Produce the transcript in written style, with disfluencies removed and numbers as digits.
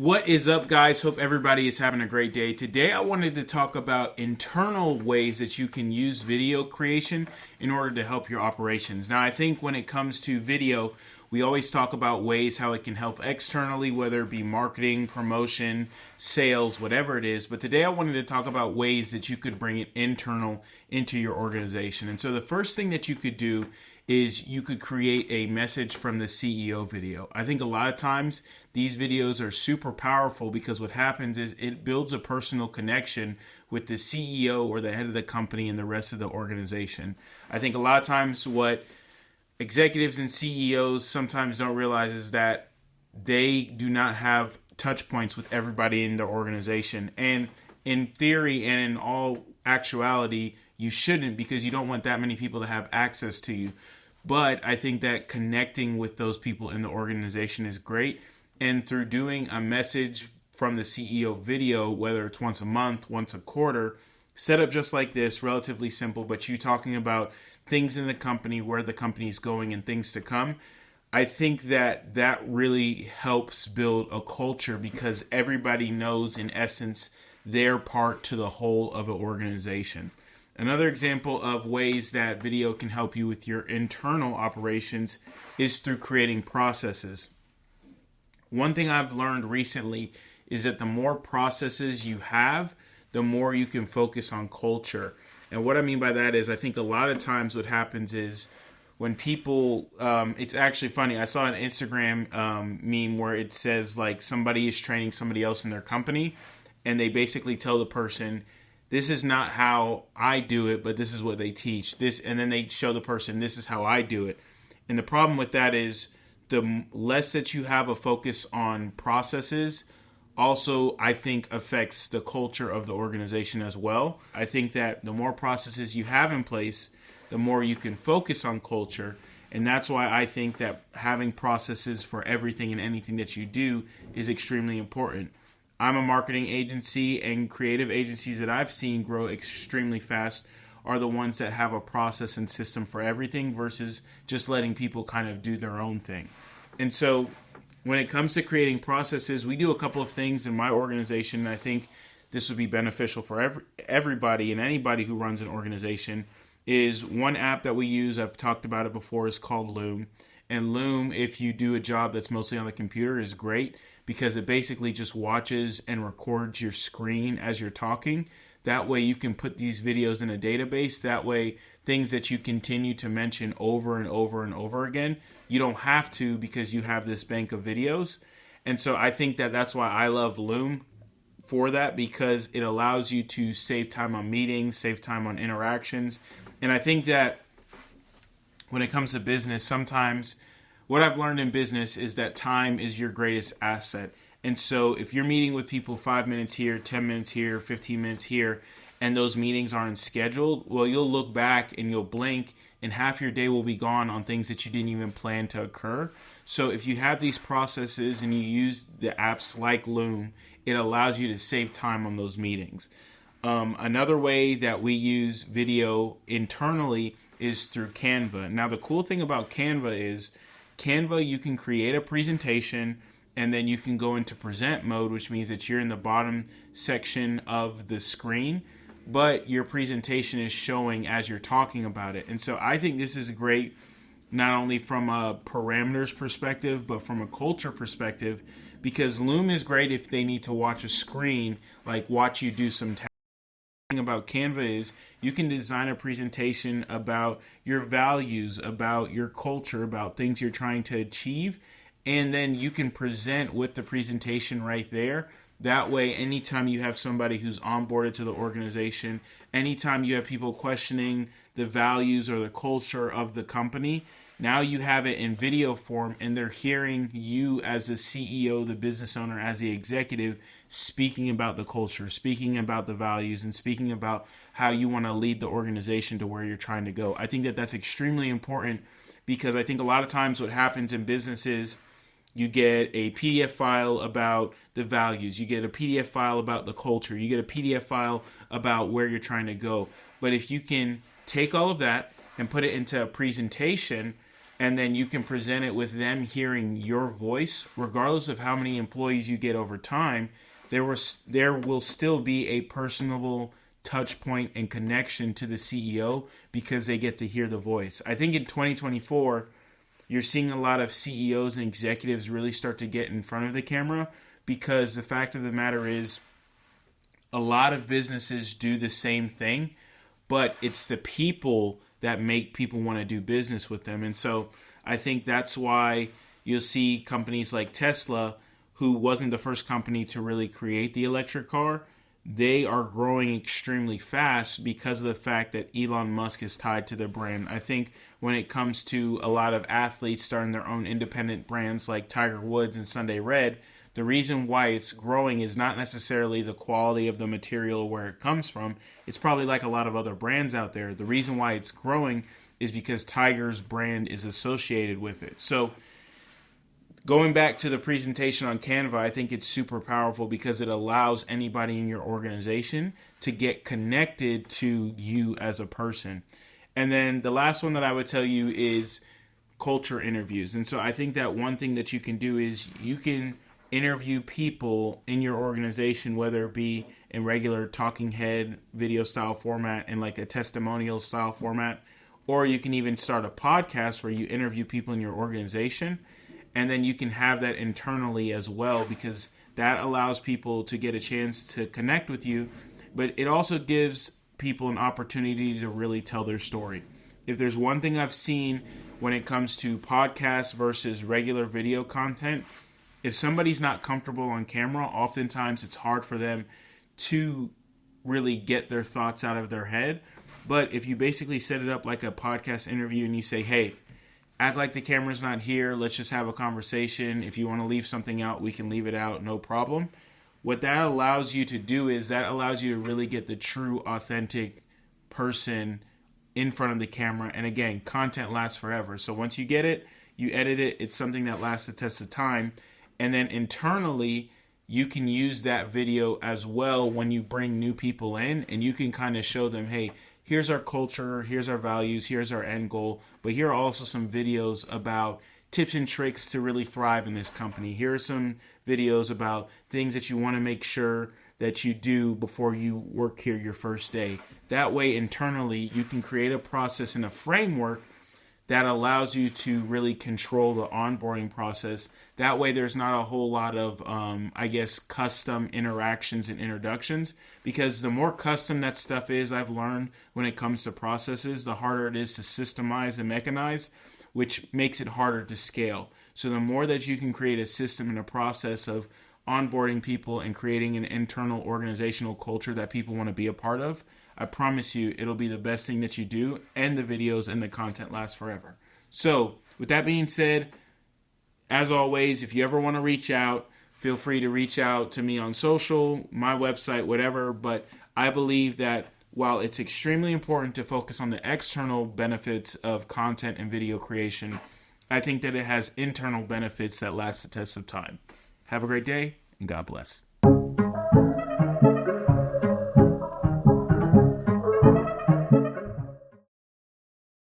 What is up, guys? Hope everybody is having a great day. Today I wanted to talk about internal ways that you can use video creation in order to help your operations. Now, I think when it comes to video, we always talk about ways how it can help externally, whether it be marketing, promotion, sales, whatever it is. But today I wanted to talk about ways that you could bring it internal into your organization. And so the first thing that you could do is you could create a message from the CEO video. I think a lot of times these videos are super powerful because what happens is it builds a personal connection with the CEO or the head of the company and the rest of the organization. I think a lot of times what executives and CEOs sometimes don't realize is that they do not have touch points with everybody in their organization. And in theory and in all actuality, you shouldn't, because you don't want that many people to have access to you. But I think that connecting with those people in the organization is great. And through doing a message from the CEO video, whether it's once a month, once a quarter, set up just like this, relatively simple, but you talking about things in the company, where the company is going and things to come. I think that that really helps build a culture because everybody knows in essence their part to the whole of an organization. Another example of ways that video can help you with your internal operations is through creating processes. One thing I've learned recently is that the more processes you have, the more you can focus on culture. And what I mean by that is I think a lot of times what happens is when people, it's actually funny. I saw an Instagram meme where it says like somebody is training somebody else in their company, and they basically tell the person, this is not how I do it, but this is what they teach. And then they show the person, this is how I do it. And the problem with that is the less that you have a focus on processes, also I think affects the culture of the organization as well. I think that the more processes you have in place, the more you can focus on culture. And that's why I think that having processes for everything and anything that you do is extremely important. I'm a marketing agency, and creative agencies that I've seen grow extremely fast are the ones that have a process and system for everything versus just letting people kind of do their own thing. And so when it comes to creating processes, we do a couple of things in my organization, and I think this would be beneficial for everybody and anybody who runs an organization. Is one app that we use, I've talked about it before, is called Loom. And Loom, if you do a job that's mostly on the computer, is great because it basically just watches and records your screen as you're talking. That way you can put these videos in a database. That way things that you continue to mention over and over and over again, you don't have to because you have this bank of videos. And so I think that that's why I love Loom for that, because it allows you to save time on meetings, save time on interactions. And I think that when it comes to business, sometimes what I've learned in business is that time is your greatest asset. And so if you're meeting with people 5 minutes here, 10 minutes here, 15 minutes here, and those meetings aren't scheduled, well, you'll look back and you'll blink and half your day will be gone on things that you didn't even plan to occur. So if you have these processes and you use the apps like Loom, it allows you to save time on those meetings. Another way that we use video internally is through Canva. Now, the cool thing about Canva is Canva, you can create a presentation and then you can go into present mode, which means that you're in the bottom section of the screen, but your presentation is showing as you're talking about it. And so I think this is great, not only from a parameters perspective, but from a culture perspective, because Loom is great if they need to watch a screen, like watch you do some tasks. The thing about Canva is you can design a presentation about your values, about your culture, about things you're trying to achieve, and then you can present with the presentation right there. That way, anytime you have somebody who's onboarded to the organization, anytime you have people questioning the values or the culture of the company, now you have it in video form and they're hearing you as the CEO, the business owner, as the executive, speaking about the culture, speaking about the values, and speaking about how you want to lead the organization to where you're trying to go. I think that that's extremely important because I think a lot of times what happens in business is you get a PDF file about the values. You get a PDF file about the culture. You get a PDF file about where you're trying to go. But if you can take all of that and put it into a presentation, and then you can present it with them hearing your voice. Regardless of how many employees you get over time, there will still be a personable touch point and connection to the CEO because they get to hear the voice. I think in 2024, you're seeing a lot of CEOs and executives really start to get in front of the camera, because the fact of the matter is a lot of businesses do the same thing, but it's the people that make people want to do business with them. And so I think that's why you'll see companies like Tesla, who wasn't the first company to really create the electric car, they are growing extremely fast because of the fact that Elon Musk is tied to their brand. I think when it comes to a lot of athletes starting their own independent brands like Tiger Woods and Sunday Red, the reason why it's growing is not necessarily the quality of the material or where it comes from. It's probably like a lot of other brands out there. The reason why it's growing is because Tiger's brand is associated with it. So going back to the presentation on Canva, I think it's super powerful because it allows anybody in your organization to get connected to you as a person. And then the last one that I would tell you is culture interviews. And so I think that one thing that you can do is you can interview people in your organization, whether it be in regular talking head video style format and like a testimonial style format, or you can even start a podcast where you interview people in your organization. And then you can have that internally as well, because that allows people to get a chance to connect with you. But it also gives people an opportunity to really tell their story. If there's one thing I've seen when it comes to podcasts versus regular video content, if somebody's not comfortable on camera, oftentimes it's hard for them to really get their thoughts out of their head. But if you basically set it up like a podcast interview and you say, hey, act like the camera's not here, let's just have a conversation. If you want to leave something out, we can leave it out, no problem. What that allows you to do is that allows you to really get the true, authentic person in front of the camera. And again, content lasts forever. So once you get it, you edit it, it's something that lasts the test of time. And then internally, you can use that video as well when you bring new people in, and you can kind of show them, hey, here's our culture, here's our values, here's our end goal, but here are also some videos about tips and tricks to really thrive in this company. Here are some videos about things that you want to make sure that you do before you work here your first day. That way, internally, you can create a process and a framework that allows you to really control the onboarding process. That way there's not a whole lot of, custom interactions and introductions, because the more custom that stuff is, I've learned when it comes to processes, the harder it is to systemize and mechanize, which makes it harder to scale. So the more that you can create a system and a process of onboarding people and creating an internal organizational culture that people want to be a part of, I promise you it'll be the best thing that you do, and the videos and the content last forever. So with that being said, as always, if you ever want to reach out, feel free to reach out to me on social, my website, whatever. But I believe that while it's extremely important to focus on the external benefits of content and video creation, I think that it has internal benefits that last the test of time. Have a great day, and God bless.